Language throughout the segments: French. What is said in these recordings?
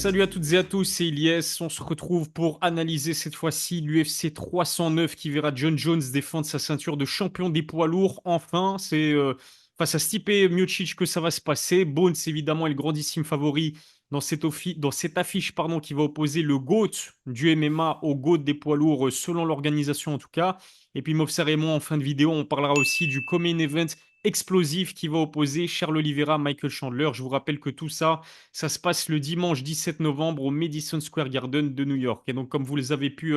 Salut à toutes et à tous, c'est Ilyes. On se retrouve pour analyser cette fois-ci l'UFC 309 qui verra John Jones défendre sa ceinture de champion des poids lourds. Enfin, c'est face à Stipe Miocic que ça va se passer. Bones, évidemment, est le grandissime favori dans cette affiche pardon, qui va opposer le GOAT du MMA au GOAT des poids lourds, selon l'organisation en tout cas. Et puis Movsar et moi, en fin de vidéo, on parlera aussi du co-main event explosif qui va opposer Charles Oliveira, Michael Chandler. Je vous rappelle que tout ça, ça se passe le dimanche 17 novembre au Madison Square Garden de New York. Et donc, comme vous les avez pu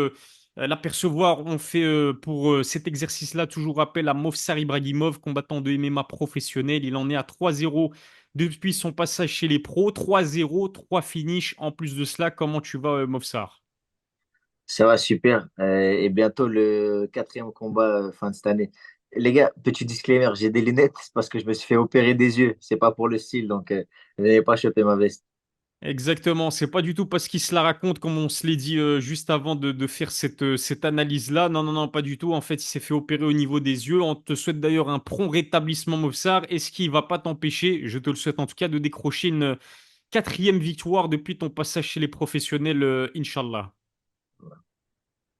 l'apercevoir, on fait pour cet exercice-là toujours appel à Movsar Ibragimov, combattant de MMA professionnel. Il en est à 3-0 depuis son passage chez les pros. 3-0, 3 finishes. En plus de cela, comment tu vas, Movsar? Ça va super. Et bientôt le quatrième combat fin de cette année. Les gars, petit disclaimer, j'ai des lunettes c'est parce que je me suis fait opérer des yeux. C'est pas pour le style, donc vous n'allez pas choper ma veste. Exactement, c'est pas du tout parce qu'il se la raconte comme on se l'est dit juste avant de faire cette analyse-là. Non, non, non, pas du tout. En fait, il s'est fait opérer au niveau des yeux. On te souhaite d'ailleurs un prompt rétablissement, Mofsar. Et ce qui va pas t'empêcher, je te le souhaite en tout cas, de décrocher une quatrième victoire depuis ton passage chez les professionnels, Inch'Allah.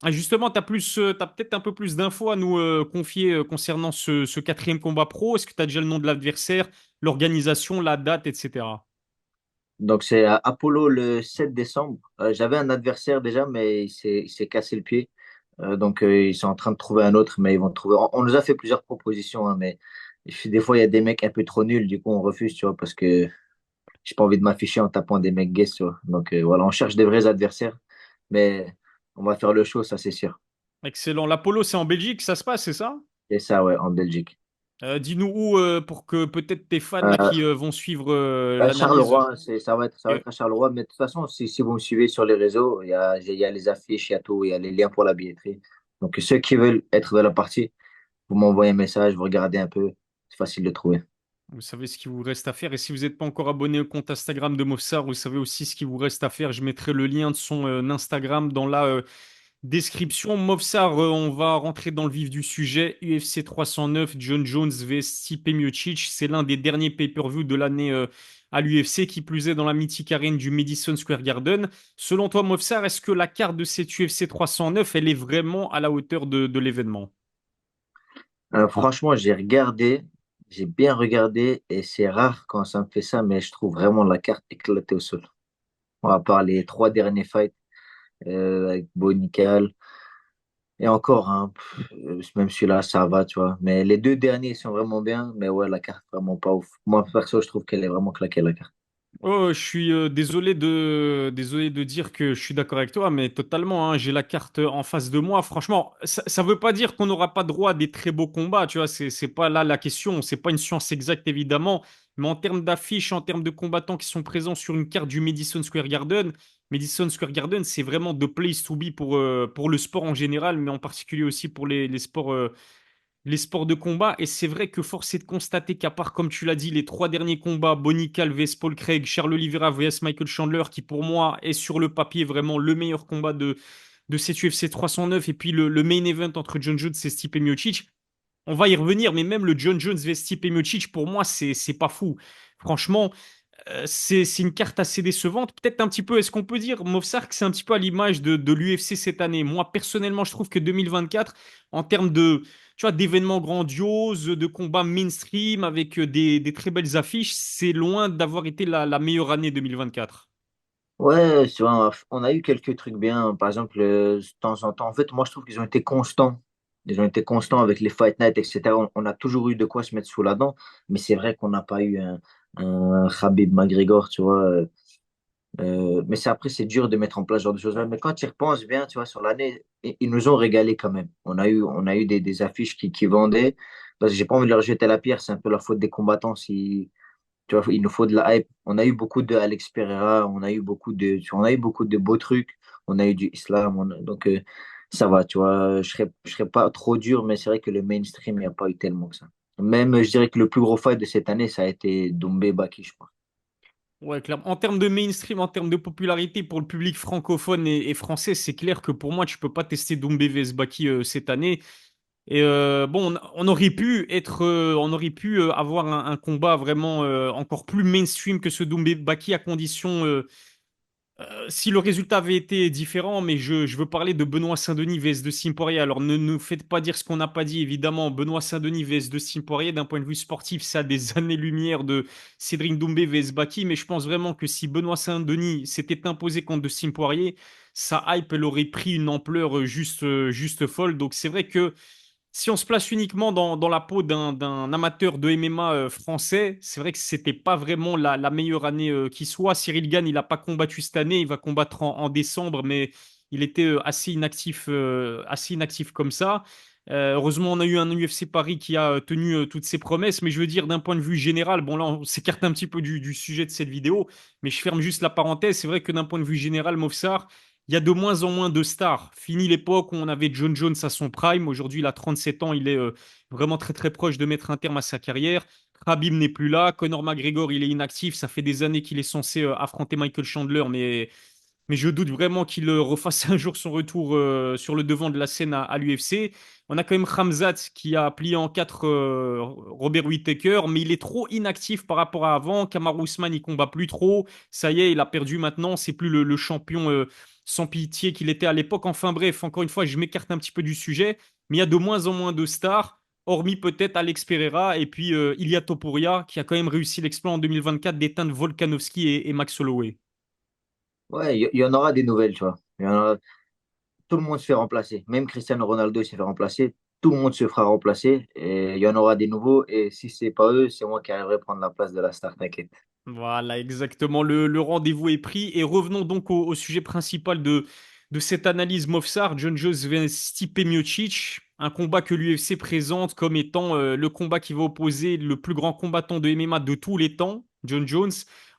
Ah, justement, t'as peut-être un peu plus d'infos à nous confier concernant ce quatrième combat pro. Est-ce que tu as déjà le nom de l'adversaire, l'organisation, la date, etc. Donc c'est à Apollo le 7 décembre. J'avais un adversaire déjà, mais il s'est cassé le pied. Donc ils sont en train de trouver un autre, mais ils vont trouver. On nous a fait plusieurs propositions, hein, mais des fois il y a des mecs un peu trop nuls, du coup on refuse, tu vois, parce que j'ai pas envie de m'afficher en tapant des mecs gays, tu vois. Donc voilà, on cherche des vrais adversaires, mais on va faire le show, ça c'est sûr. Excellent. L'Apollo, c'est en Belgique, ça se passe, c'est ça? Et ça, ouais, en Belgique. Dis-nous où pour que peut-être tes fans là Euh, qui vont suivre l'analyse. Charleroi, ça va être à Charleroi, mais de toute façon, si vous me suivez sur les réseaux, il y a les affiches, il y a tout, il y a les liens pour la billetterie. Donc ceux qui veulent être de la partie, vous m'envoyez un message, vous regardez un peu, c'est facile de trouver. Vous savez ce qu'il vous reste à faire. Et si vous n'êtes pas encore abonné au compte Instagram de Mossar, vous savez aussi ce qu'il vous reste à faire. Je mettrai le lien de son Instagram dans la description. Movsar, on va rentrer dans le vif du sujet. UFC 309, John Jones vs Stipe Miocic. C'est l'un des derniers pay-per-view de l'année à l'UFC, qui plus est dans la mythique arène du Madison Square Garden. Selon toi, Movsar, est-ce que la carte de cette UFC 309, elle est vraiment à la hauteur de l'événement? Franchement, j'ai bien regardé, et c'est rare quand ça me fait ça, mais je trouve vraiment la carte éclatée au sol. À part les trois derniers fights avec Bonical. Et encore, hein, même celui-là, ça va, tu vois. Mais les deux derniers sont vraiment bien. Mais ouais, la carte, vraiment pas ouf. Moi, perso, je trouve qu'elle est vraiment claquée, la carte. Oh, je suis désolé de dire que je suis d'accord avec toi, mais totalement, hein, j'ai la carte en face de moi. Franchement, ça veut pas dire qu'on n'aura pas droit à des très beaux combats, tu vois. C'est pas là la question. C'est pas une science exacte, évidemment. Mais en termes d'affiches, en termes de combattants qui sont présents sur une carte du Madison Square Garden, c'est vraiment the place to be pour le sport en général, mais en particulier aussi pour les sports de combat. Et c'est vrai que force est de constater qu'à part, comme tu l'as dit, les trois derniers combats, Bonical vs Paul Craig, Charles Oliveira vs Michael Chandler, qui pour moi est sur le papier vraiment le meilleur combat de cette UFC 309, et puis le main event entre John Jones et Stipe Miocic, on va y revenir, mais même le John Jones vs Stipe Miocic, pour moi, c'est pas fou. Franchement, c'est une carte assez décevante. Peut-être un petit peu, est-ce qu'on peut dire, Movsar, que c'est un petit peu à l'image de l'UFC cette année? Moi, personnellement, je trouve que 2024, en termes tu vois, d'événements grandioses, de combats mainstream avec des très belles affiches, c'est loin d'avoir été la meilleure année 2024. Ouais, tu vois, on a eu quelques trucs bien. Par exemple, de temps en temps. En fait, moi, je trouve qu'ils ont été constants. Ils ont été constants avec les Fight Night, etc. On a toujours eu de quoi se mettre sous la dent. Mais c'est vrai qu'on n'a pas eu un Khabib McGregor, tu vois. Mais après, c'est dur de mettre en place ce genre de choses-là. Mais quand tu y repenses bien, tu vois, sur l'année, ils nous ont régalé quand même. On a eu des affiches qui vendaient. Parce que j'ai pas envie de leur jeter la pierre, c'est un peu la faute des combattants. Si, tu vois, il nous faut de la hype. On a eu beaucoup de Alex Pereira, on a eu beaucoup de beaux trucs. On a eu du Islam. Donc, ça va, tu vois. Je serais pas trop dur, mais c'est vrai que le mainstream, il n'y a pas eu tellement que ça. Même, je dirais que le plus gros fight de cette année, ça a été Doumbé Baki, je crois. Ouais, clairement. En termes de mainstream, en termes de popularité pour le public francophone et français, c'est clair que pour moi, tu peux pas tester Doumbé vs Baki cette année. Et bon, on aurait pu on aurait pu avoir un combat vraiment encore plus mainstream que ce Doumbé Baki, à condition Si le résultat avait été différent, mais je veux parler de Benoît Saint-Denis vs de Sim Poirier. Alors ne nous faites pas dire ce qu'on n'a pas dit, évidemment. Benoît Saint-Denis vs de Sim Poirier, d'un point de vue sportif, ça a des années-lumière de Cédric Doumbé vs Baki, mais je pense vraiment que si Benoît Saint-Denis s'était imposé contre de Sim Poirier, sa hype, elle aurait pris une ampleur juste folle. Donc c'est vrai que si on se place uniquement dans la peau d'un amateur de MMA français, c'est vrai que c'était pas vraiment la meilleure année qui soit. Cyril Gane, il n'a pas combattu cette année, il va combattre en décembre, mais il était assez inactif comme ça. Heureusement, on a eu un UFC Paris qui a tenu toutes ses promesses, mais je veux dire, d'un point de vue général, bon là, on s'écarte un petit peu du sujet de cette vidéo, mais je ferme juste la parenthèse. C'est vrai que d'un point de vue général, Movsar, il y a de moins en moins de stars. Fini l'époque où on avait John Jones à son prime. Aujourd'hui, il a 37 ans. Il est vraiment très très proche de mettre un terme à sa carrière. Khabib n'est plus là. Conor McGregor, il est inactif. Ça fait des années qu'il est censé affronter Michael Chandler, mais je doute vraiment qu'il refasse un jour son retour sur le devant de la scène à l'UFC. On a quand même Khamzat qui a plié en quatre Robert Whittaker, mais il est trop inactif par rapport à avant. Kamaru Usman, il combat plus trop. Ça y est, il a perdu maintenant. C'est plus le champion sans pitié qu'il était à l'époque. Enfin bref, encore une fois, je m'écarte un petit peu du sujet, mais il y a de moins en moins de stars, hormis peut-être Alex Pereira et puis Ilia Topuria, qui a quand même réussi l'exploit en 2024 d'éteindre Volkanovski et Max Holloway. Ouais, il y en aura des nouvelles, tu vois. Tout le monde se fait remplacer. Même Cristiano Ronaldo, il s'est fait remplacer. Tout le monde se fera remplacer. Et il y en aura des nouveaux. Et si c'est pas eux, c'est moi qui arriverai prendre la place de la star, t'inquiète. Voilà, exactement. Le rendez-vous est pris. Et revenons donc au sujet principal de cette analyse Mofsar, John Jones vs Stipe Miocic, un combat que l'UFC présente comme étant le combat qui va opposer le plus grand combattant de MMA de tous les temps, John Jones,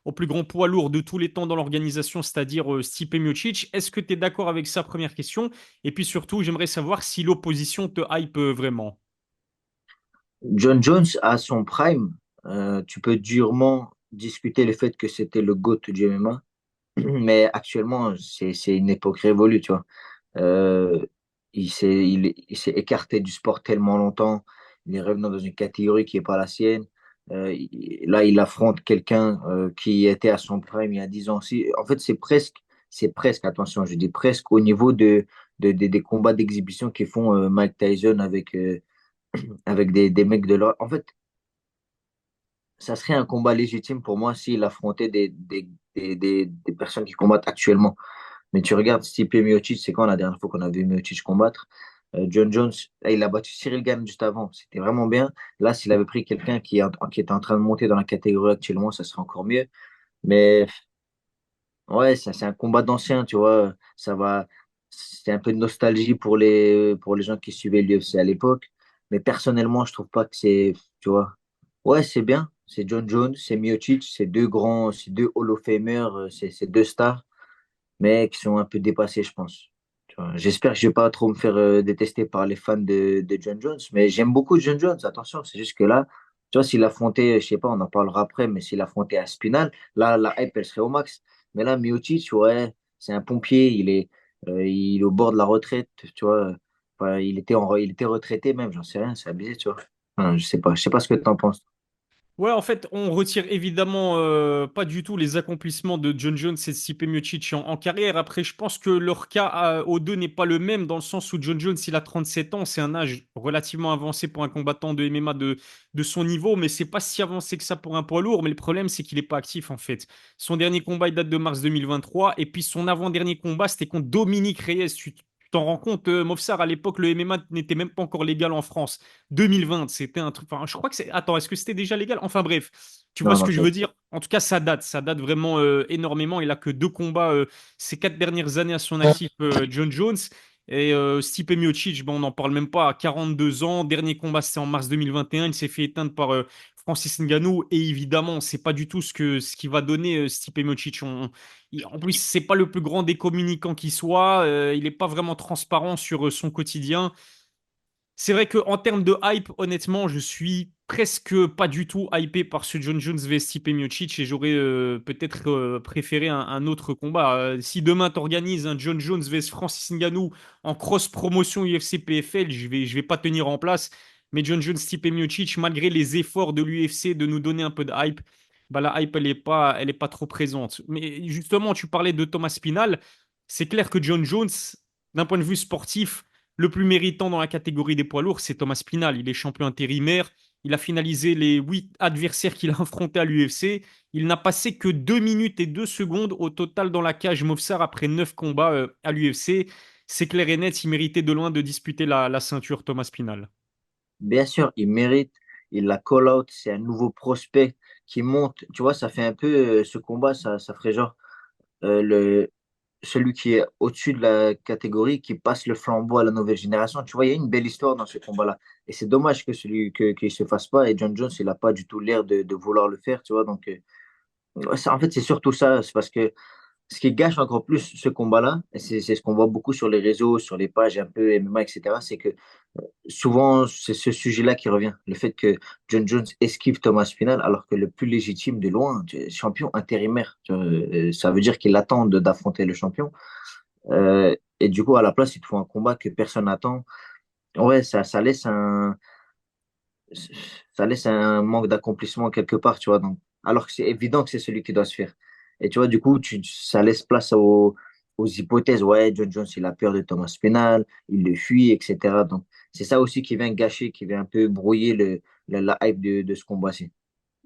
au plus grand poids lourd de tous les temps dans l'organisation, c'est-à-dire Stipe Miocic. Est-ce que tu es d'accord avec sa première question? Et puis surtout, j'aimerais savoir si l'opposition te hype vraiment. John Jones, à son prime, tu peux durement discuter le fait que c'était le GOAT du MMA. Mais actuellement, c'est une époque révolue, tu vois. Euh, il s'est écarté du sport tellement longtemps. Il est revenu dans une catégorie qui n'est pas la sienne. Là, il affronte quelqu'un qui était à son prime il y a 10 ans aussi. En fait, c'est presque, attention, je dis presque au niveau des combats d'exhibition qu'ils font Mike Tyson avec des mecs de là. En fait, ça serait un combat légitime pour moi s'il affrontait des personnes qui combattent actuellement. Mais tu regardes Stipe Miocic, c'est quand la dernière fois qu'on a vu Miocic combattre? John Jones, il a battu Cyril Gane juste avant. C'était vraiment bien. Là, s'il avait pris quelqu'un qui est en train de monter dans la catégorie actuellement, ça serait encore mieux. Mais ouais, ça, c'est un combat d'anciens, tu vois. C'est un peu de nostalgie pour les gens qui suivaient l'UFC à l'époque. Mais personnellement, je trouve pas que c'est, tu vois. Ouais, c'est bien. C'est John Jones, c'est Miocic, c'est deux Hall of Famers, c'est deux stars mais qui sont un peu dépassés, je pense. Tu vois, j'espère que je vais pas trop me faire détester par les fans de John Jones, mais j'aime beaucoup John Jones, attention, c'est juste que là, tu vois, s'il affrontait, je sais pas, on en parlera après, mais s'il affrontait Aspinal, là, la hype, elle serait au max. Mais là, Miocic, ouais, c'est un pompier, il est au bord de la retraite, tu vois. Enfin, il était retraité même, j'en sais rien, c'est abusé, tu vois. Enfin, je sais pas ce que tu en penses. Ouais, en fait, on retire évidemment pas du tout les accomplissements de John Jones et Stipe Miocic en carrière. Après, je pense que leur cas aux deux n'est pas le même dans le sens où John Jones, il a 37 ans, c'est un âge relativement avancé pour un combattant de MMA de son niveau, mais c'est pas si avancé que ça pour un poids lourd. Mais le problème, c'est qu'il est pas actif en fait. Son dernier combat, il date de mars 2023, et puis son avant-dernier combat, c'était contre Dominique Reyes. Tu t'en rends compte, Movsar, à l'époque, le MMA n'était même pas encore légal en France. 2020, c'était un truc. Enfin, je crois que c'est. Attends, est-ce que c'était déjà légal? Enfin bref, tu vois Non, ce non, que je veux dire? En tout cas, ça date vraiment énormément. Il a que deux combats ces 4 dernières années à son actif, John Jones. Et Stipe Miocic, bon, on n'en parle même pas, à 42 ans. Dernier combat, c'était en mars 2021. Il s'est fait éteindre par Francis Ngannou. Et évidemment, c'est pas du tout ce qui va donner Stipe Miocic. En plus, c'est pas le plus grand des communicants qui soit. Il n'est pas vraiment transparent sur son quotidien. C'est vrai qu'en termes de hype, honnêtement, je suis presque pas du tout hypé par ce John Jones vs Stipe Miocic et j'aurais peut-être préféré un autre combat. Si demain t'organises un John Jones vs Francis Ngannou en cross-promotion UFC PFL, je vais pas tenir en place. Mais John Jones Stipe Miocic, malgré les efforts de l'UFC de nous donner un peu de hype, bah, la hype, elle est pas trop présente. Mais justement, tu parlais de Thomas Spinal. C'est clair que John Jones, d'un point de vue sportif, le plus méritant dans la catégorie des poids lourds, c'est Thomas Spinal. Il est champion intérimaire. Il a finalisé les 8 adversaires qu'il a affrontés à l'UFC. Il n'a passé que 2 minutes et 2 secondes au total dans la cage Movsar après 9 combats à l'UFC. C'est clair et net, il méritait de loin de disputer la ceinture Thomas Spinal. Bien sûr, il mérite, il la call out, c'est un nouveau prospect qui monte. Tu vois, ça fait un peu ce combat, ça ferait genre le, celui qui est au-dessus de la catégorie qui passe le flambeau à la nouvelle génération. Tu vois, il y a une belle histoire dans ce combat-là. Et c'est dommage que qu'il se fasse pas. Et John Jones, il n'a pas du tout l'air de vouloir le faire, tu vois. Donc, ouais, en fait, c'est surtout ça. C'est parce que ce qui gâche encore plus ce combat-là, et c'est ce qu'on voit beaucoup sur les réseaux, sur les pages un peu MMA, etc., c'est que souvent, c'est ce sujet-là qui revient. Le fait que John Jones esquive Thomas Spinal, alors que le plus légitime de loin, champion intérimaire. Tu vois, ça veut dire qu'il attend d'affronter le champion. Et du coup, à la place, il te faut un combat que personne n'attend. Ouais, ça laisse un manque d'accomplissement quelque part, tu vois. Donc, alors que c'est évident que c'est celui qui doit se faire. Et tu vois, du coup, ça laisse place aux hypothèses. Ouais, John Jones, il a peur de Thomas Spinal, il le fuit, etc. Donc, c'est ça aussi qui vient gâcher, qui vient un peu brouiller la hype de ce combat-ci.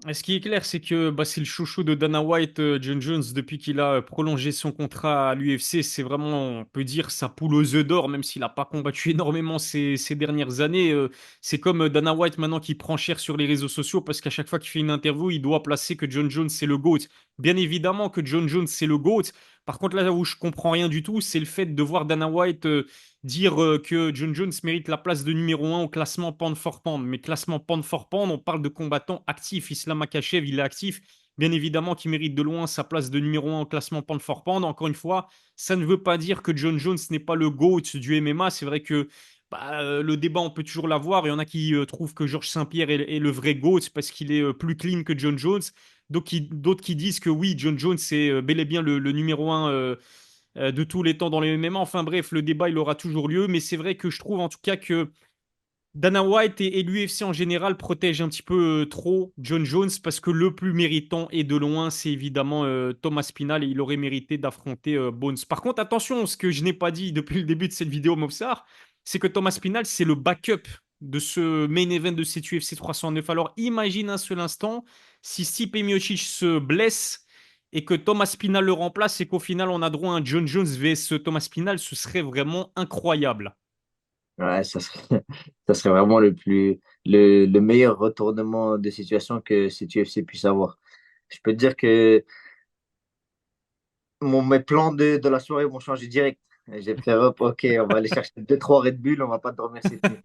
Et ce qui est clair, c'est que bah, c'est le chouchou de Dana White, John Jones, depuis qu'il a prolongé son contrat à l'UFC. C'est vraiment, on peut dire, sa poule aux œufs d'or, même s'il n'a pas combattu énormément ces dernières années. C'est comme Dana White maintenant qui prend cher sur les réseaux sociaux parce qu'à chaque fois qu'il fait une interview, il doit placer que John Jones, c'est le GOAT. Bien évidemment que John Jones, c'est le GOAT. Par contre, là où je comprends rien du tout, c'est le fait de voir Dana White dire que John Jones mérite la place de numéro un au classement pound for pound. Mais classement pound for pound, on parle de combattants actifs. Islam Makhachev, il est actif. Bien évidemment qu'il mérite de loin sa place de numéro un au classement pound for pound. Encore une fois, ça ne veut pas dire que John Jones n'est pas le GOAT du MMA. C'est vrai que bah, le débat, on peut toujours l'avoir. Il y en a qui trouvent que Georges Saint-Pierre est le vrai GOAT parce qu'il est plus clean que John Jones. D'autres qui disent que oui, John Jones est bel et bien le numéro un de tous les temps dans les MMA. Enfin bref, le débat, il aura toujours lieu. Mais c'est vrai que je trouve en tout cas que Dana White et l'UFC en général protègent un petit peu trop John Jones parce que le plus méritant et de loin, c'est évidemment Thomas Spinal et il aurait mérité d'affronter Bones. Par contre, attention, ce que je n'ai pas dit depuis le début de cette vidéo, Mobsar, c'est que Thomas Spinal, c'est le backup de ce main event de cette UFC 309. Alors imagine un seul instant si Stipe Miocic se blesse et que Thomas Spinal le remplace et qu'au final on a droit à un John Jones vs Thomas Spinal, ce serait vraiment incroyable. Ouais, ça serait, ça serait vraiment le meilleur retournement de situation que cette UFC puisse avoir. Je peux te dire que mes plans de la soirée vont changer direct. J'ai fait, hop, ok, on va aller chercher deux, trois Red Bull, on va pas dormir cette nuit.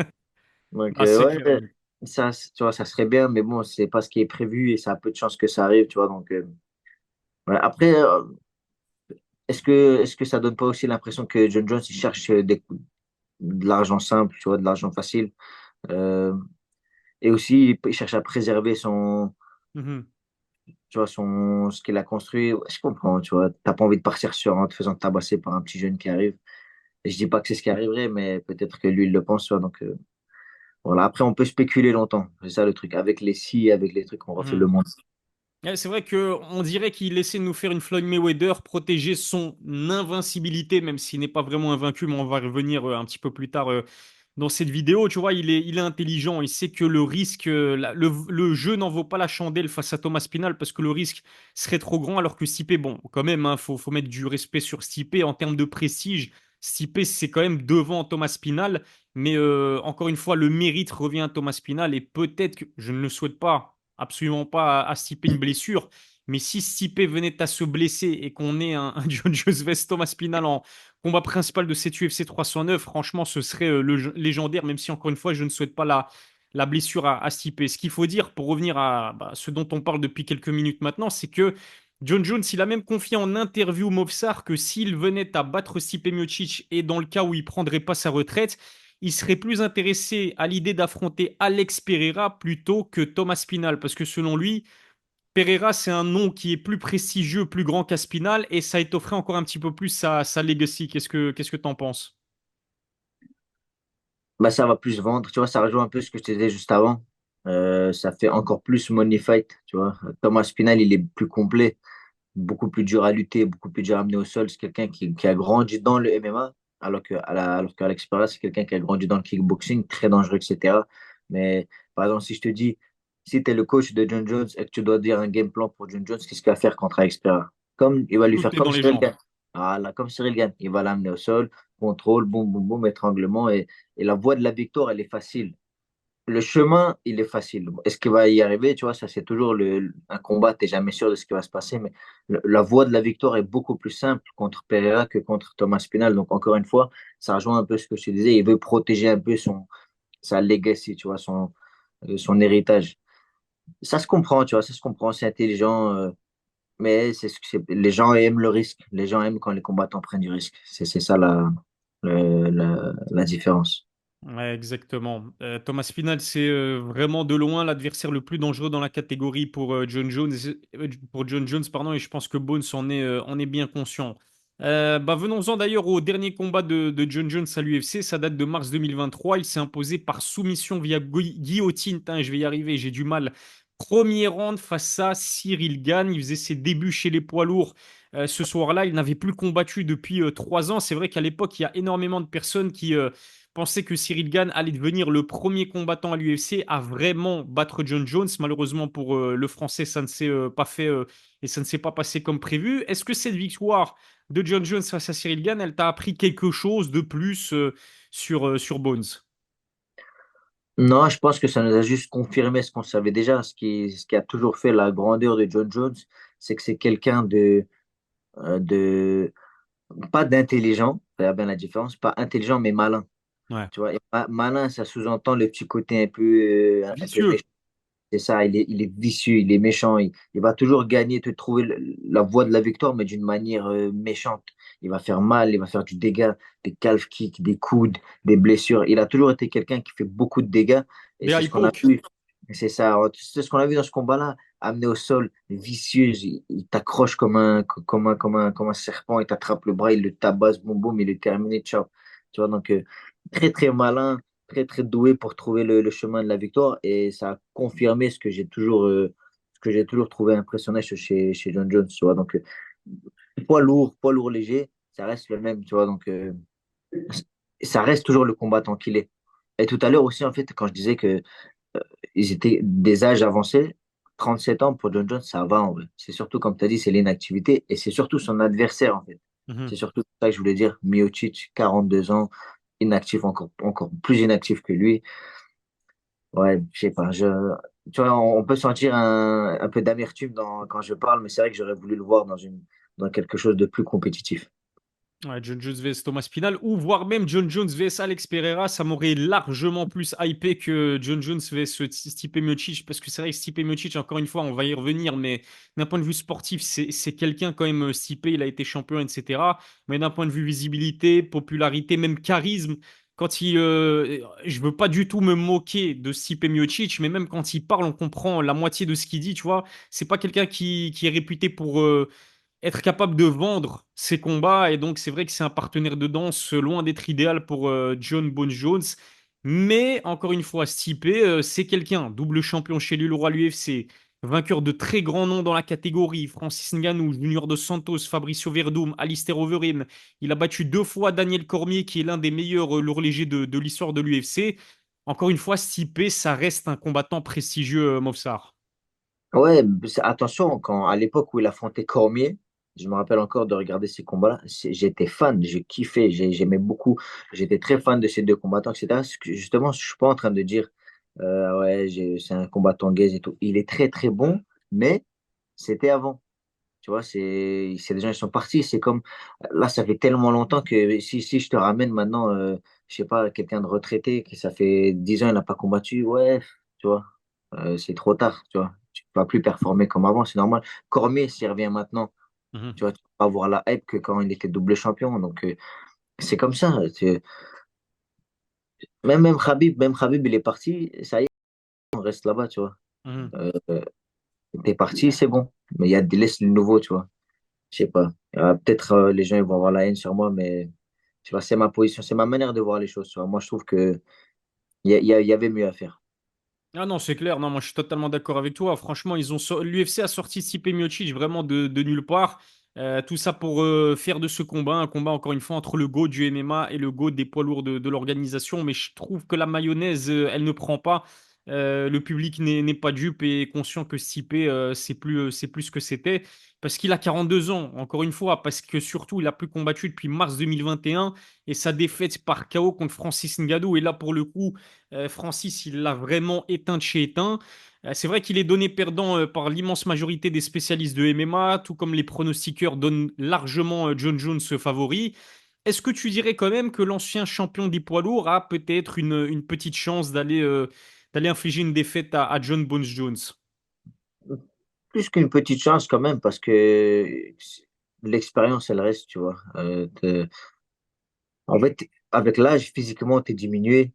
Donc, Ah, c'est clair. ouais, ça, tu vois, ça serait bien, mais bon, c'est pas ce qui est prévu et ça a peu de chances que ça arrive, tu vois. Donc, ouais. Après, est-ce que ça donne pas aussi l'impression que John Jones, il cherche de l'argent simple, tu vois, de l'argent facile, euh, et aussi, il cherche à préserver Mhm. tu vois, ce qu'il a construit. Ouais, je comprends, tu vois. T'as pas envie de partir sur en te faisant tabasser par un petit jeune qui arrive. Et je dis pas que c'est ce qui arriverait, mais peut-être que lui, il le pense, tu vois. Donc, voilà. Après, on peut spéculer longtemps. C'est ça le truc. Avec les si, avec les trucs, on refait le Mhm. monde. Ouais, c'est vrai que on dirait qu'il essaie de nous faire une Floyd Mayweather, protéger son invincibilité, même s'il n'est pas vraiment invaincu, mais on va revenir un petit peu plus tard dans cette vidéo. Tu vois, il est intelligent, il sait que le risque, le jeu n'en vaut pas la chandelle face à Thomas Spinal parce que le risque serait trop grand, alors que Stipe, bon, quand même, faut mettre du respect sur Stipe en termes de prestige. Stipe, c'est quand même devant Thomas Spinal, mais encore une fois, le mérite revient à Thomas Spinal et peut-être que je ne le souhaite pas absolument pas à Stipe une blessure. Mais si Stipe venait à se blesser et qu'on ait un John Jones Thomas Spinal en combat principal de cette UFC 309, franchement, ce serait légendaire, même si encore une fois, je ne souhaite pas la blessure à Stipe. Ce qu'il faut dire pour revenir à bah, ce dont on parle depuis quelques minutes maintenant, c'est que John Jones, il a même confié en interview Movsar que s'il venait à battre Stipe Miocic et dans le cas où il prendrait pas sa retraite, il serait plus intéressé à l'idée d'affronter Alex Pereira plutôt que Thomas Spinal, parce que selon lui, Pereira, c'est un nom qui est plus prestigieux, plus grand qu'Aspinal, et ça étofferait encore un petit peu plus sa legacy. Qu'est-ce que t'en penses? Bah, ça va plus vendre. Tu vois, ça rejoint un peu ce que je te disais juste avant. Ça fait encore plus money fight, tu vois. Thomas Spinal, il est plus complet, beaucoup plus dur à lutter, beaucoup plus dur à amener au sol. C'est quelqu'un qui a grandi dans le MMA, alors qu'Alex Pereira, c'est quelqu'un qui a grandi dans le kickboxing, très dangereux, etc. Mais par exemple, si je te dis, si tu es le coach de John Jones et que tu dois dire un game plan pour John Jones, qu'est-ce qu'il va faire contre Alex Pereira? Comme il va lui Tout faire est comme dans les Cyril jambes. Gane. Voilà, comme Cyril Gane. Il va l'amener au sol, contrôle, boum, boum, boum, étranglement. Et la voie de la victoire, elle est facile. Le chemin, il est facile. Est-ce qu'il va y arriver? Tu vois, ça, c'est toujours un combat. Tu n'es jamais sûr de ce qui va se passer. Mais la voie de la victoire est beaucoup plus simple contre Pereira que contre Thomas Spinal. Donc, encore une fois, ça rejoint un peu ce que je te disais. Il veut protéger un peu sa legacy, tu vois, son héritage. Ça se comprend, tu vois, ça se comprend. C'est intelligent. Mais les gens aiment le risque. Les gens aiment quand les combattants prennent du risque. C'est ça la différence. Ouais, exactement. Thomas Spinal, c'est vraiment de loin l'adversaire le plus dangereux dans la catégorie pour John Jones, pardon, et je pense que Bones en est bien conscient. Venons-en d'ailleurs au dernier combat de John Jones à l'UFC. Ça date de mars 2023. Il s'est imposé par soumission via guillotine. Tain, je vais y arriver, j'ai du mal. Premier round face à Cyril Gane. Il faisait ses débuts chez les poids lourds. Ce soir-là, il n'avait plus combattu depuis 3 ans. C'est vrai qu'à l'époque, il y a énormément de personnes qui pensais que Cyril Gane allait devenir le premier combattant à l'UFC à vraiment battre John Jones. Malheureusement pour le Français, ça ne s'est pas fait et ça ne s'est pas passé comme prévu. Est-ce que cette victoire de John Jones face à Cyril Gane, elle t'a appris quelque chose de plus sur Bones? Non, je pense que ça nous a juste confirmé ce qu'on savait déjà. Ce qui a toujours fait la grandeur de John Jones, c'est que c'est quelqu'un de pas d'intelligent, regarde bien la différence, pas intelligent mais malin. Ouais. Tu vois, et malin, ça sous-entend le petit côté un peu Vicieux. méchant. C'est ça, il est vicieux, il est méchant, il va toujours gagner, te trouver la voie de la victoire, mais d'une manière méchante. Il va faire mal, il va faire du dégât, des calf kicks, des coudes, des blessures. Il a toujours été quelqu'un qui fait beaucoup de dégâts, et Des c'est ce high qu'on a poke. vu. C'est ça, c'est ce qu'on a vu dans ce combat-là, amené au sol, vicieux, il t'accroche comme un serpent, il t'attrape le bras, il le tabasse, boum boum, il est terminé, ciao. Tu vois, donc très très malin, très très doué pour trouver le chemin de la victoire et ça a confirmé ce que j'ai toujours trouvé impressionnant chez John Jones, tu vois. Donc poids lourd léger, ça reste le même, tu vois. Donc ça reste toujours le combattant qu'il est. Et tout à l'heure aussi, en fait, quand je disais que ils étaient des âges avancés, 37 ans pour John Jones, ça va en vrai. C'est surtout, comme tu as dit, c'est l'inactivité et c'est surtout son adversaire, en fait. C'est Mhm. surtout ça que je voulais dire. Miocic, 42 ans, inactif, encore plus inactif que lui. Ouais, je sais pas. Tu vois, on peut sentir un peu d'amertume quand je parle, mais c'est vrai que j'aurais voulu le voir dans quelque chose de plus compétitif. Ouais, John Jones vs Thomas Spinal, ou voire même John Jones vs Alex Pereira, ça m'aurait largement plus hypé que John Jones vs Stipe Miocic, parce que c'est vrai que Stipe Miocic, encore une fois, on va y revenir, mais d'un point de vue sportif, c'est quelqu'un quand même, Stipe, il a été champion, etc. Mais d'un point de vue visibilité, popularité, même charisme, je veux pas du tout me moquer de Stipe Miocic, mais même quand il parle, on comprend la moitié de ce qu'il dit, tu vois. C'est pas quelqu'un qui est réputé pour être capable de vendre ses combats. Et donc, c'est vrai que c'est un partenaire de danse loin d'être idéal pour John Bones Jones. Mais encore une fois, Stipe, c'est quelqu'un, double champion chez lui, le roi l'UFC, vainqueur de très grands noms dans la catégorie, Francis Ngannou, Junior Dos Santos, Fabricio Verdum, Alistair Overeem. Il a battu 2 fois Daniel Cormier, qui est l'un des meilleurs lourds légers de l'histoire de l'UFC. Encore une fois, Stipe, ça reste un combattant prestigieux, Movsar. Ouais, attention, à l'époque où il affrontait Cormier, je me rappelle encore de regarder ces combats-là, j'étais fan, je kiffais, j'aimais beaucoup, j'étais très fan de ces deux combattants, etc. Justement, je suis pas en train de dire, ouais, c'est un combattant gaze et tout. Il est très très bon, mais c'était avant. Tu vois, c'est des gens qui sont partis. C'est comme, là, ça fait tellement longtemps que si je te ramène maintenant, je sais pas, quelqu'un de retraité, qui ça fait 10 ans, il n'a pas combattu, ouais, tu vois, c'est trop tard, tu vois. Tu vas plus performer comme avant, c'est normal. Cormier, s'il revient maintenant, Mhm. tu vois, tu vas pas avoir la hype que quand il était double champion. Donc, c'est comme ça. Même Khabib, il est parti, ça y est, on reste là-bas, tu vois. Mhm. Euh, T'es parti, c'est bon. Mais il y a des laisse le nouveau, tu vois. Je sais pas. Peut-être les gens ils vont avoir la haine sur moi, mais tu vois, c'est ma position, c'est ma manière de voir les choses. Tu vois. Moi, je trouve que il y avait mieux à faire. Ah non, c'est clair. Non, moi, je suis totalement d'accord avec toi. Franchement, l'UFC a sorti Stipe Miocic vraiment de nulle part. Tout ça pour faire de ce combat un combat, encore une fois, entre le GOAT du MMA et le GOAT des poids lourds de l'organisation. Mais je trouve que la mayonnaise, elle ne prend pas. Le public n'est pas dupe et est conscient que Stipe, c'est plus ce que c'était. Parce qu'il a 42 ans, encore une fois. Parce que surtout, il a plus combattu depuis mars 2021. Et sa défaite par KO contre Francis Ngannou. Et là, pour le coup, Francis, il l'a vraiment éteint de chez éteint. C'est vrai qu'il est donné perdant par l'immense majorité des spécialistes de MMA, tout comme les pronostiqueurs donnent largement John Jones favori. Est-ce que tu dirais quand même que l'ancien champion des poids lourds a peut-être une petite chance d'aller infliger une défaite à John Bones Jones? Plus qu'une petite chance quand même, parce que l'expérience, elle reste, tu vois. En fait, avec l'âge, physiquement, tu es diminué.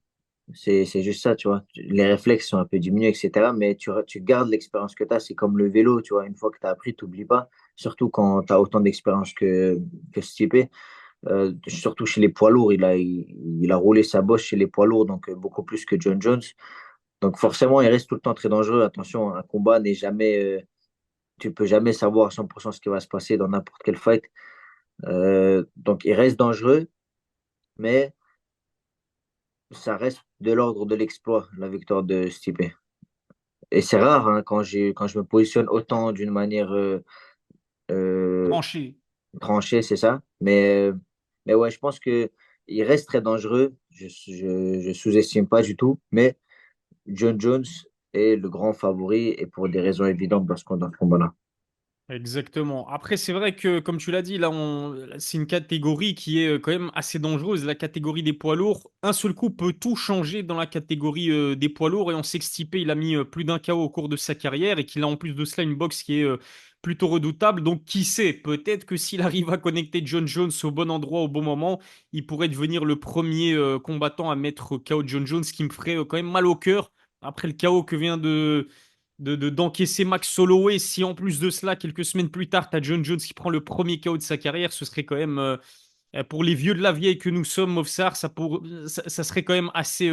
C'est juste ça, tu vois. Les réflexes sont un peu diminués, etc. Mais tu gardes l'expérience que tu as. C'est comme le vélo, tu vois. Une fois que tu as appris, tu n'oublies pas. Surtout quand tu as autant d'expérience que Stipe. Surtout chez les poids lourds. Il a roulé sa bosse chez les poids lourds, donc beaucoup plus que John Jones. Donc forcément, il reste tout le temps très dangereux. Attention, un combat n'est jamais... tu peux jamais savoir à 100% ce qui va se passer dans n'importe quel fight. Donc il reste dangereux, mais ça reste de l'ordre de l'exploit, la victoire de Stipe. Et c'est rare hein, quand je me positionne autant d'une manière euh, Tranché. tranchée, c'est ça. Mais ouais, je pense que il reste très dangereux. Je sous-estime pas du tout. Mais John Jones est le grand favori et pour des raisons évidentes dans ce combat-là. Exactement. Après, c'est vrai que, comme tu l'as dit, c'est une catégorie qui est quand même assez dangereuse, la catégorie des poids lourds. Un seul coup peut tout changer dans la catégorie des poids lourds et on sait que Stipe, il a mis plus d'un KO au cours de sa carrière et qu'il a en plus de cela une boxe qui est plutôt redoutable. Donc, qui sait, peut-être que s'il arrive à connecter John Jones au bon endroit au bon moment, il pourrait devenir le premier combattant à mettre KO John Jones, ce qui me ferait quand même mal au cœur après le KO que vient d'encaisser Max Holloway. Si en plus de cela, quelques semaines plus tard, tu as John Jones qui prend le premier KO de sa carrière, ce serait quand même, pour les vieux de la vieille que nous sommes, Mofsar, ça serait quand même assez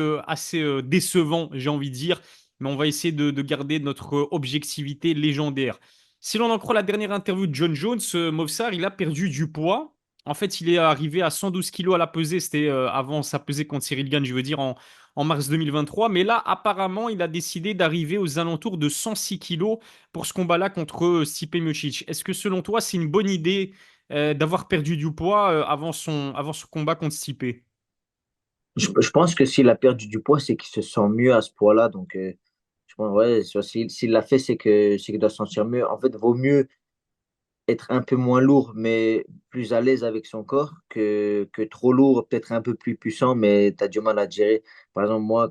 décevant, j'ai envie de dire. Mais on va essayer de garder notre objectivité légendaire. Si l'on en croit la dernière interview de John Jones, Mofsar, il a perdu du poids. En fait, il est arrivé à 112 kilos à la pesée. C'était avant sa pesée contre Cyril Gane, je veux dire, en mars 2023. Mais là, apparemment, il a décidé d'arriver aux alentours de 106 kilos pour ce combat-là contre Stipe Miocic. Est-ce que selon toi, c'est une bonne idée d'avoir perdu du poids avant son combat contre Stipe? Je pense que s'il a perdu du poids, c'est qu'il se sent mieux à ce poids-là. Donc, je pense, ouais, s'il l'a fait, c'est qu'il doit se sentir mieux. En fait, vaut mieux être un peu moins lourd, mais plus à l'aise avec son corps, que trop lourd, peut-être un peu plus puissant, mais tu as du mal à te gérer. Par exemple, moi,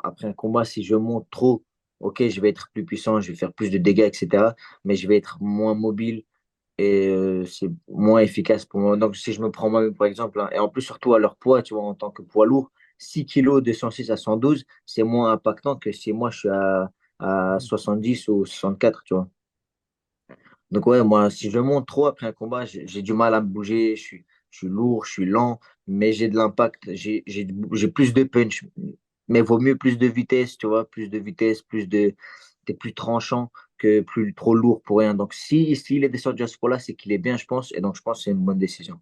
après un combat, si je monte trop, ok, je vais être plus puissant, je vais faire plus de dégâts, etc. Mais je vais être moins mobile et c'est moins efficace pour moi. Donc, si je me prends moi-même, par exemple, hein, et en plus, surtout à leur poids, tu vois, en tant que poids lourd, 6 kilos de 106 à 112, c'est moins impactant que si moi, je suis à 70 ou 64, tu vois. Donc ouais, moi, si je monte trop après un combat, j'ai du mal à me bouger, je suis lourd, je suis lent, mais j'ai de l'impact, j'ai plus de punch. Mais vaut mieux plus de vitesse, tu vois, plus de vitesse, t'es plus tranchant que plus trop lourd pour rien. Donc s'il est descendu à ce point-là, c'est qu'il est bien, je pense, et donc je pense que c'est une bonne décision.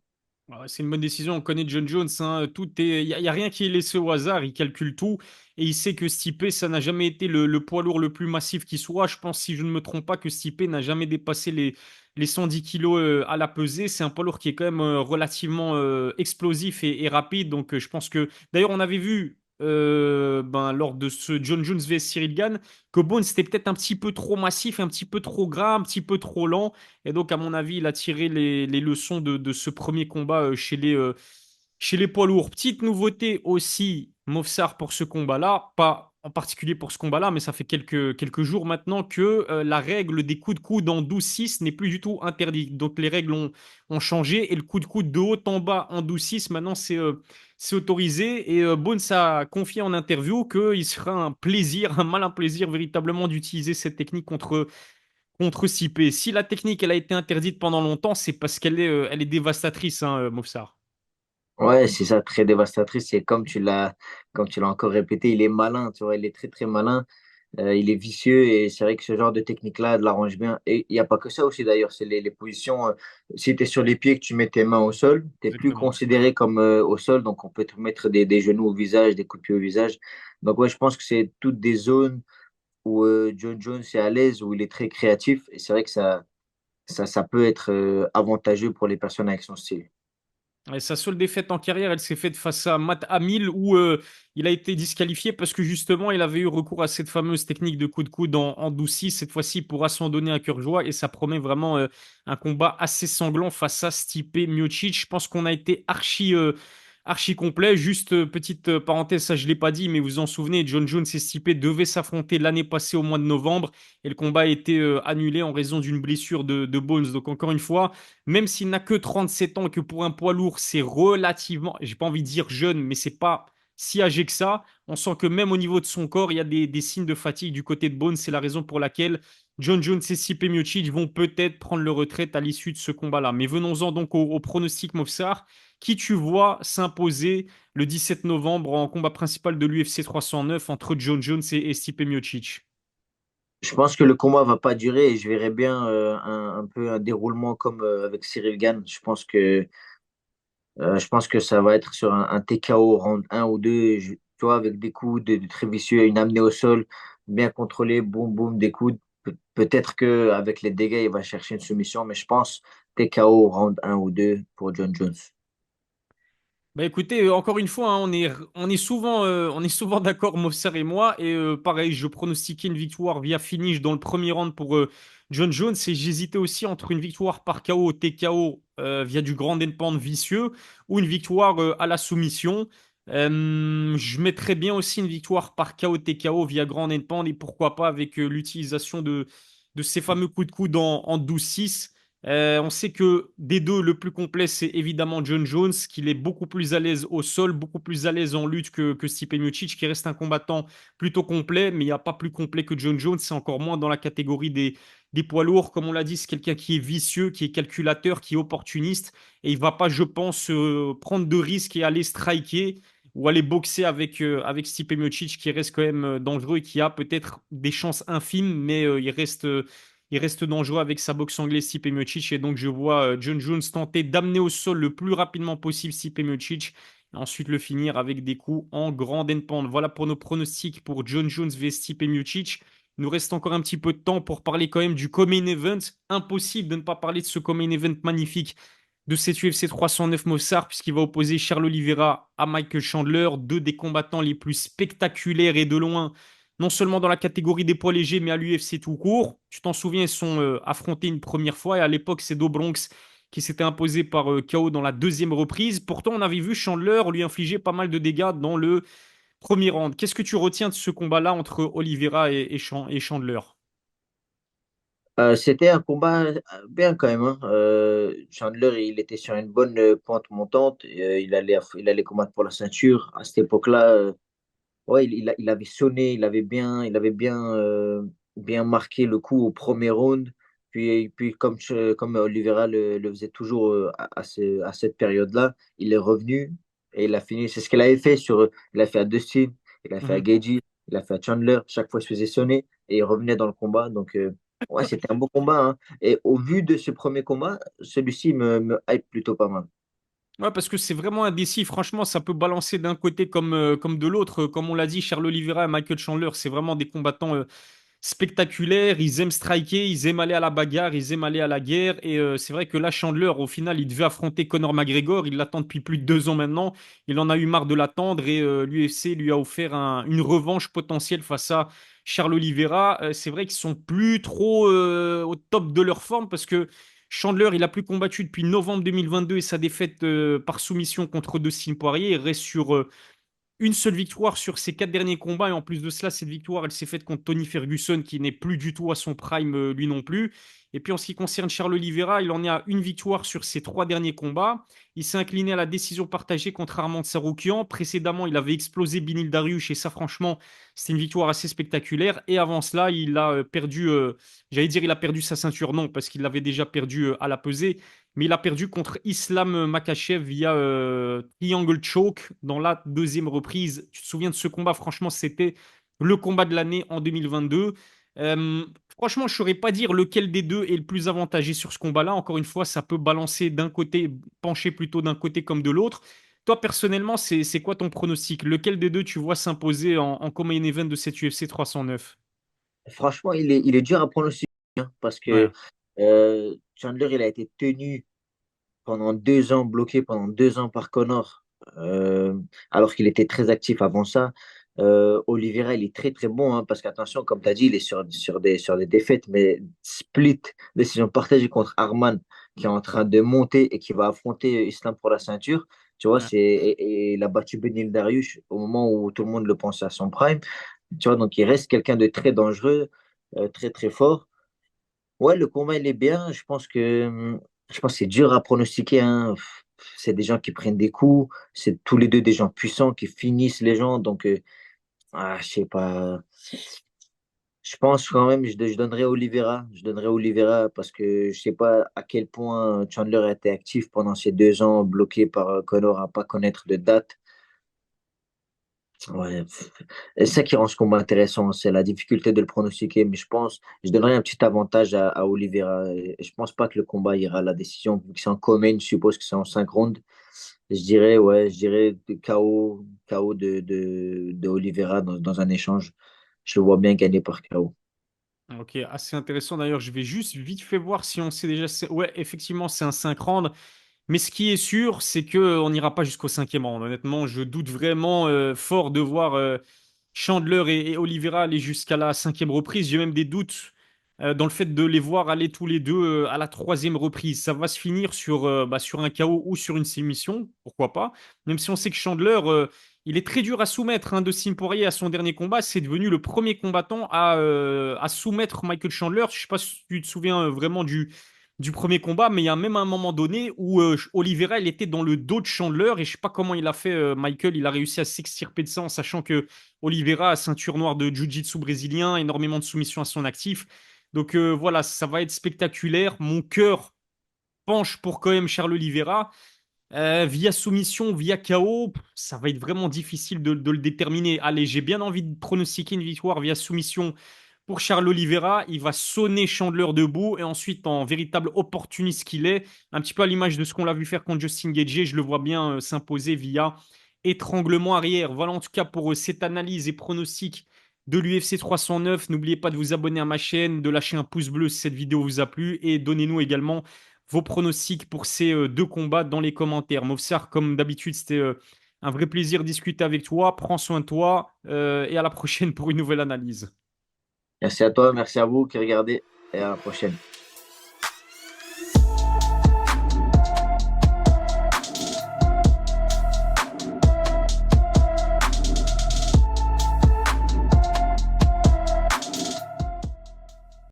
Ouais, c'est une bonne décision. On connaît John Jones, hein. Y a rien qui est laissé au hasard. Il calcule tout et il sait que Stipe, ça n'a jamais été le poids lourd le plus massif qui soit. Je pense, si je ne me trompe pas, que Stipe n'a jamais dépassé les 110 kilos à la pesée. C'est un poids lourd qui est quand même relativement explosif et rapide. Donc, je pense que, d'ailleurs, on avait vu lors de ce John Jones vs Cyril Gane que Bones c'était peut-être un petit peu trop massif, un petit peu trop gras, un petit peu trop lent. Et donc, à mon avis, il a tiré les leçons de ce premier combat chez les poids lourds. Petite nouveauté aussi, Mofsar, pour ce combat-là, pas en particulier pour ce combat-là, mais ça fait quelques jours maintenant que la règle des coups de coude en 12-6 n'est plus du tout interdite. Donc, les règles ont changé et le coup de coude de haut en bas en 12-6, maintenant, c'est autorisé. Et Bones a confié en interview qu'il sera un plaisir, un malin plaisir véritablement d'utiliser cette technique contre Sipé. Si la technique elle a été interdite pendant longtemps, c'est parce elle est dévastatrice, hein, Mofsar. Ouais, c'est ça, très dévastatrice. C'est comme tu l'as encore répété, il est malin, tu vois, il est très très malin. Il est vicieux et c'est vrai que ce genre de technique-là, elle l'arrange bien. Et il n'y a pas que ça aussi d'ailleurs, c'est les positions. Si tu es sur les pieds, que tu mets tes mains au sol, tu n'es plus Exactement. considéré comme au sol, donc on peut te mettre des genoux au visage, des coups de pied au visage. Donc ouais, je pense que c'est toutes des zones où John Jones est à l'aise, où il est très créatif et c'est vrai que ça peut être avantageux pour les personnes avec son style. Et sa seule défaite en carrière, elle s'est faite face à Matt Hamill, où il a été disqualifié parce que justement, il avait eu recours à cette fameuse technique de coup de coude en 12-6, cette fois-ci pour ascendonner un cœur joie, et ça promet vraiment un combat assez sanglant face à Stipe Miocic. Je pense qu'on a été archi complet. Juste petite parenthèse, ça je l'ai pas dit, mais vous vous en souvenez, John Jones et Stipe devaient s'affronter l'année passée au mois de novembre, et le combat a été annulé en raison d'une blessure de Bones. Donc encore une fois, même s'il n'a que 37 ans et que pour un poids lourd, c'est relativement, j'ai pas envie de dire jeune, mais c'est pas si âgé que ça. On sent que même au niveau de son corps, il y a des signes de fatigue du côté de Bones. C'est la raison pour laquelle John Jones et Stipe Miocic vont peut-être prendre leur retraite à l'issue de ce combat-là. Mais venons-en donc au pronostic, Mofsar. Qui tu vois s'imposer le 17 novembre en combat principal de l'UFC 309 entre John Jones et Stipe Miocic? Je pense que le combat va pas durer et je verrai bien un peu un déroulement comme avec Cyril Gane. Je pense que ça va être sur un TKO round un ou 2, tu vois, avec des coups de très vicieux, une amenée au sol, bien contrôlée, boum, boum, des coups. Peut-être que avec les dégâts, il va chercher une soumission, mais je pense TKO round un ou 2 pour John Jones. Bah écoutez, encore une fois, hein, on est souvent d'accord, Mofser et moi. Et pareil, je pronostiquais une victoire via finish dans le premier round pour John Jones. Et j'hésitais aussi entre une victoire par KO, TKO via du grand endpoint vicieux ou une victoire à la soumission. Je mettrais bien aussi une victoire par KO, TKO via grand endpoint et pourquoi pas avec l'utilisation de ces fameux coups de coude en 12-6. On sait que des deux, le plus complet, c'est évidemment John Jones, qu'il est beaucoup plus à l'aise au sol, beaucoup plus à l'aise en lutte que Stipe Miocic, qui reste un combattant plutôt complet, mais il n'y a pas plus complet que John Jones, c'est encore moins dans la catégorie des poids lourds. Comme on l'a dit, c'est quelqu'un qui est vicieux, qui est calculateur, qui est opportuniste, et il va pas, je pense, prendre de risques et aller striker ou aller boxer avec Stipe Miocic, qui reste quand même dangereux et qui a peut-être des chances infimes, mais il reste dangereux avec sa boxe anglaise Stipe Miocic et donc je vois John Jones tenter d'amener au sol le plus rapidement possible Stipe Miocic et ensuite le finir avec des coups en grande pente. Voilà pour nos pronostics pour John Jones vs Stipe Miocic. Il nous reste encore un petit peu de temps pour parler quand même du co-main event. Impossible de ne pas parler de ce co-main event magnifique de cette UFC 309 Mossar puisqu'il va opposer Charles Oliveira à Michael Chandler, deux des combattants les plus spectaculaires et de loin non seulement dans la catégorie des poids légers, mais à l'UFC tout court. Tu t'en souviens, ils sont affrontés une première fois, et à l'époque, c'est Do Bronx qui s'était imposé par KO dans la deuxième reprise. Pourtant, on avait vu Chandler lui infliger pas mal de dégâts dans le premier round. Qu'est-ce que tu retiens de ce combat-là entre Oliveira et Chandler? C'était un combat bien quand même, hein. Chandler, il était sur une bonne pente montante. Il allait combattre pour la ceinture. À cette époque-là, ouais, il avait sonné, il avait bien marqué le coup au premier round. Puis comme Oliveira le faisait toujours à cette période-là, il est revenu et il a fini. C'est ce qu'il avait fait il a fait à Dustin, il a fait à Mhm. Gaethje, il a fait à Chandler. Chaque fois, il se faisait sonner et il revenait dans le combat. Donc, ouais, c'était un beau combat, hein. Et au vu de ce premier combat, celui-ci me hype plutôt pas mal. Ouais, parce que c'est vraiment indécis. Franchement, ça peut balancer d'un côté comme de l'autre. Comme on l'a dit, Charles Oliveira et Michael Chandler, c'est vraiment des combattants spectaculaires, ils aiment striker, ils aiment aller à la bagarre, ils aiment aller à la guerre. Et c'est vrai que là, Chandler, au final, il devait affronter Conor McGregor. Il l'attend depuis plus de 2 ans maintenant. Il en a eu marre de l'attendre et l'UFC lui a offert une revanche potentielle face à Charles Oliveira. C'est vrai qu'ils sont plus trop au top de leur forme parce que Chandler, il a plus combattu depuis novembre 2022 et sa défaite par soumission contre Dustin Poirier. Il reste sur une seule victoire sur ses 4 derniers combats. Et en plus de cela, cette victoire, elle s'est faite contre Tony Ferguson, qui n'est plus du tout à son prime, lui non plus. Et puis en ce qui concerne Charles Oliveira, il en est à une victoire sur ses 3 derniers combats. Il s'est incliné à la décision partagée contre Armand Tsarukyan. Précédemment, il avait explosé Binil Dariush et ça, franchement, c'était une victoire assez spectaculaire. Et avant cela, il a perdu, j'allais dire, il a perdu sa ceinture, non, parce qu'il l'avait déjà perdu à la pesée mais il a perdu contre Islam Makhachev via Triangle Choke dans la deuxième reprise. Tu te souviens de ce combat? Franchement, c'était le combat de l'année en 2022. Euh, Franchement, je ne saurais pas dire lequel des deux est le plus avantagé sur ce combat-là. Encore une fois, ça peut balancer d'un côté, pencher plutôt d'un côté comme de l'autre. Toi, personnellement, c'est quoi ton pronostic? Lequel des deux tu vois s'imposer en co-main event de cette UFC 309? Franchement, il est dur à pronostiquer hein, parce Ouais, que Chandler, il a été tenu pendant 2 ans, bloqué pendant 2 ans par Connor, alors qu'il était très actif avant ça. Oliveira, il est très très bon, hein, parce qu'attention, comme tu as dit, il est sur des défaites, mais split, décision partagée contre Arman, qui est en train de monter et qui va affronter Islam pour la ceinture. Tu vois, ouais. et il a battu Benil Dariush au moment où tout le monde le pensait à son prime. Tu vois, donc il reste quelqu'un de très dangereux, très très fort. Ouais, le combat, il est bien. Je pense que c'est dur à pronostiquer, hein. C'est des gens qui prennent des coups. C'est tous les deux des gens puissants qui finissent les gens. Donc, je sais pas. Je pense quand même, je donnerais Oliveira. Je donnerais Oliveira parce que je sais pas à quel point Chandler a été actif pendant ces 2 ans, bloqué par Conor à pas connaître de date. Ouais, c'est ça qui rend ce combat intéressant, c'est la difficulté de le pronostiquer, mais je donnerais un petit avantage à Oliveira. Et je pense pas que le combat ira à la décision, vu que c'est en common, je suppose que c'est en 5 rounds. Je dirais KO de Oliveira dans un échange. Je le vois bien gagner par KO. Ok, assez intéressant. D'ailleurs, je vais juste vite fait voir si on sait déjà. Ouais, effectivement, c'est un 5 rounds. Mais ce qui est sûr, c'est que on n'ira pas jusqu'au cinquième round. Honnêtement, je doute vraiment fort de voir Chandler et Oliveira aller jusqu'à la cinquième reprise. J'ai même des doutes dans le fait de les voir aller tous les deux à la troisième reprise. Ça va se finir sur un KO ou sur une soumission, pourquoi pas. Même si on sait que Chandler, il est très dur à soumettre. Hein, de Poirier à son dernier combat, c'est devenu le premier combattant à soumettre Michael Chandler. Je ne sais pas si tu te souviens vraiment du premier combat, mais il y a même un moment donné où Oliveira, il était dans le dos de Chandler et je sais pas comment il a fait, Michael, il a réussi à s'extirper de ça en sachant que Oliveira a ceinture noire de Jiu-Jitsu brésilien, énormément de soumissions à son actif. Donc voilà, ça va être spectaculaire. Mon cœur penche pour quand même Charles Oliveira. Via soumission, via KO, ça va être vraiment difficile de le déterminer. Allez, j'ai bien envie de pronostiquer une victoire via soumission pour Charles Oliveira. Il va sonner Chandler debout et ensuite, en véritable opportuniste qu'il est, un petit peu à l'image de ce qu'on l'a vu faire contre Justin Gaethje, je le vois bien s'imposer via étranglement arrière. Voilà en tout cas pour cette analyse et pronostic de l'UFC 309. N'oubliez pas de vous abonner à ma chaîne, de lâcher un pouce bleu si cette vidéo vous a plu et donnez-nous également vos pronostics pour ces deux combats dans les commentaires. Movsar, comme d'habitude, c'était un vrai plaisir de discuter avec toi. Prends soin de toi et à la prochaine pour une nouvelle analyse. Merci à toi, merci à vous qui regardez et à la prochaine.